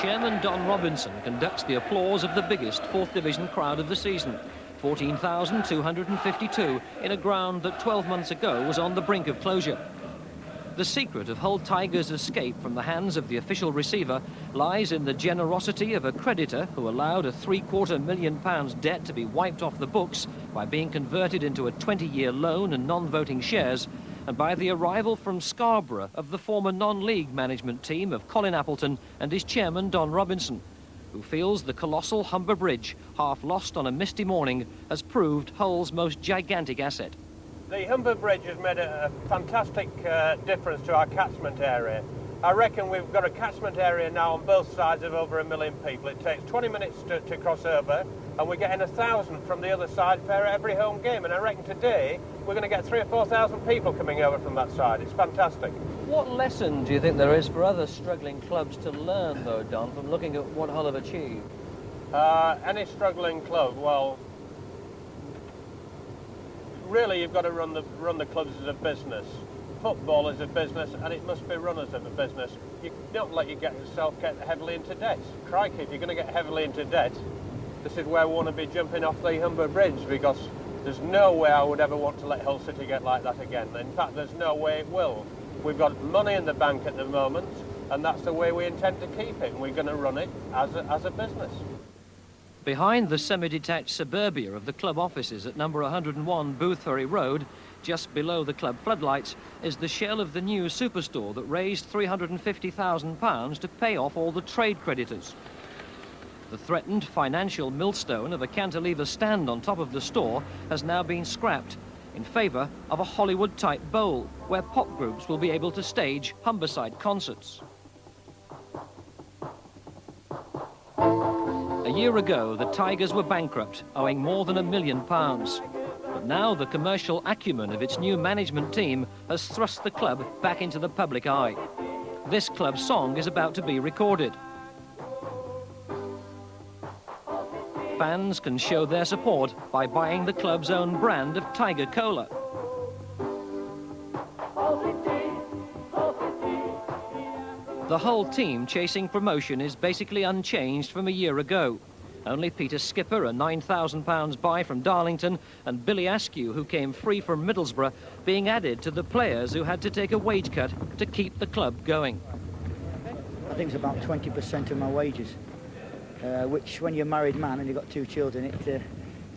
Chairman Don Robinson conducts the applause of the biggest 4th Division crowd of the season. 14,252 in a ground that 12 months ago was on the brink of closure. The secret of Hull Tigers' escape from the hands of the official receiver lies in the generosity of a creditor who allowed a £750 million debt to be wiped off the books by being converted into a 20-year loan and non-voting shares, and by the arrival from Scarborough of the former non-league management team of Colin Appleton and his chairman Don Robinson, who feels the colossal Humber Bridge, half lost on a misty morning, has proved Hull's most gigantic asset. The Humber Bridge has made a fantastic difference to our catchment area. I reckon we've got a catchment area now on both sides of over 1 million people. It takes 20 minutes to cross over, and we're getting 1,000 from the other side for every home game. And I reckon today we're going to get 3,000 or 4,000 people coming over from that side. It's fantastic. What lesson do you think there is for other struggling clubs to learn, though, Don, from looking at what Hull have achieved? Any struggling club, well, really you've got to run the clubs as a business. Football is a business, and it must be run as a business. You don't let yourself get heavily into debt. Crikey, if you're going to get heavily into debt, this is where we want to be jumping off the Humber Bridge, because there's no way I would ever want to let Hull City get like that again. In fact, there's no way it will. We've got money in the bank at the moment, and that's the way we intend to keep it, and we're going to run it as a business. Behind the semi-detached suburbia of the club offices at number 101 Boothferry Road, just below the club floodlights, is the shell of the new superstore that raised £350,000 to pay off all the trade creditors. The threatened financial millstone of a cantilever stand on top of the store has now been scrapped in favour of a Hollywood-type bowl where pop groups will be able to stage Humberside concerts. A year ago, the Tigers were bankrupt, owing more than £1 million. But now the commercial acumen of its new management team has thrust the club back into the public eye. This club's song is about to be recorded. Fans can show their support by buying the club's own brand of Tiger Cola. The Hull team chasing promotion is basically unchanged from a year ago. Only Peter Skipper, a £9,000 buy from Darlington, and Billy Askew, who came free from Middlesbrough, being added to the players who had to take a wage cut to keep the club going. I think it's about 20% of my wages, which when you're a married man and you've got 2 children, it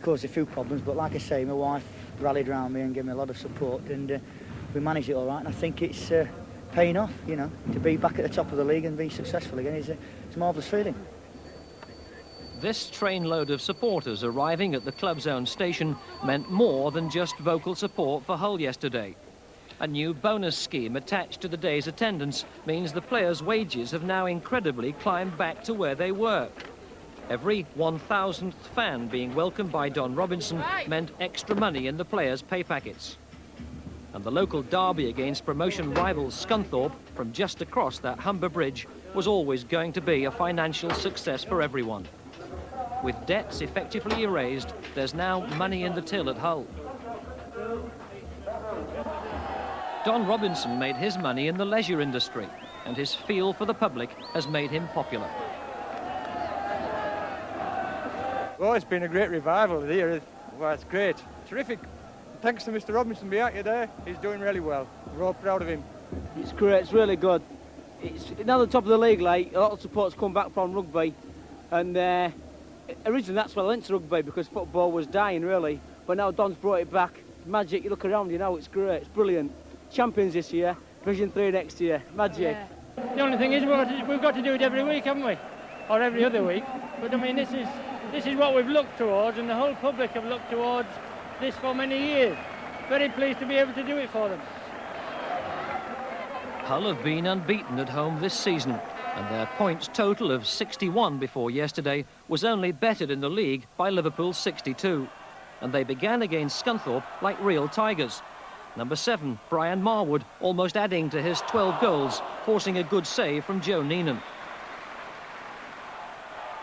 causes a few problems. But like I say, my wife rallied around me and gave me a lot of support, and we managed it all right. And I think it's paying off, you know, to be back at the top of the league and be successful again is a marvellous feeling. This trainload of supporters arriving at the club's own station meant more than just vocal support for Hull yesterday. A new bonus scheme attached to the day's attendance means the players' wages have now incredibly climbed back to where they were. Every 1,000th fan being welcomed by Don Robinson meant extra money in the players' pay packets. And the local derby against promotion rivals Scunthorpe from just across that Humber Bridge was always going to be a financial success for everyone. With debts effectively erased, there's now money in the till at Hull. Don Robinson made his money in the leisure industry, and his feel for the public has made him popular. Well, it's been a great revival here. Well, it's great. Terrific. Thanks to Mr. Robinson being out here today. He's doing really well. We're all proud of him. It's great. It's really good. It's now the top of the league, like, a lot of support's come back from rugby, and originally that's why I went to rugby, because football was dying, really. But now Don's brought it back. Magic. You look around, you know, it's great. It's brilliant. Champions this year, Division 3 next year. Magic. Yeah. The only thing is we've got to do it every week, haven't we? Or every other week. But I mean, this is what we've looked towards, and the whole public have looked towards this for many years. Very pleased to be able to do it for them. Hull have been unbeaten at home this season, and their points total of 61 before yesterday was only bettered in the league by Liverpool's 62. And they began against Scunthorpe like real Tigers. Number 7, Brian Marwood, almost adding to his 12 goals, forcing a good save from Joe Neenan.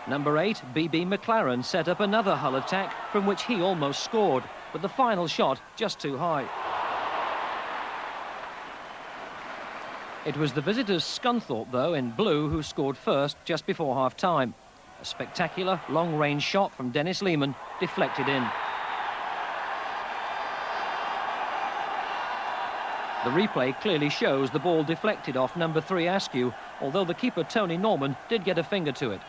Number 8, B.B. McLaren, set up another Hull attack from which he almost scored, but the final shot just too high. It was the visitors Scunthorpe, though, in blue, who scored first just before half-time. A spectacular long-range shot from Dennis Lehman deflected in. The replay clearly shows the ball deflected off number 3 Askew, although the keeper Tony Norman did get a finger to it.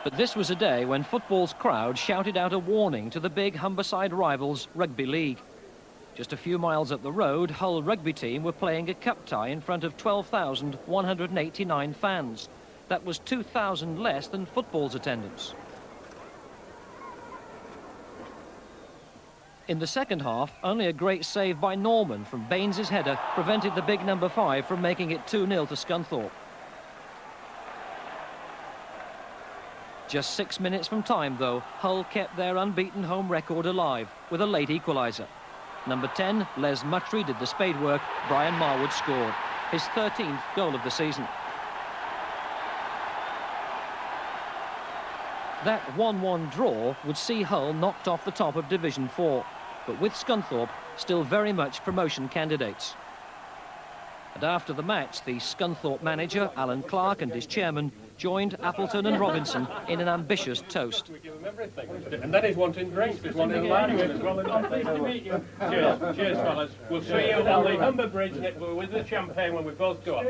But this was a day when football's crowd shouted out a warning to the big Humberside rivals Rugby League. Just a few miles up the road, Hull rugby team were playing a cup tie in front of 12,189 fans. That was 2,000 less than football's attendance. In the second half, only a great save by Norman from Baines's header prevented the big number 5 from making it 2-0 to Scunthorpe. Just 6 minutes from time, though, Hull kept their unbeaten home record alive with a late equaliser. Number 10, Les Muttry, did the spade work. Brian Marwood scored, his 13th goal of the season. That 1-1 draw would see Hull knocked off the top of Division 4, but with Scunthorpe still very much promotion candidates. And after the match, the Scunthorpe manager, Alan Clark, and his chairman joined Appleton and Robinson in an ambitious toast. We give them everything. And then he's wanting drinks, he's wanting language as well. Pleased to meet you. Cheers, cheers fellas. We'll see you on the Humber Bridge with the champagne when we both go up.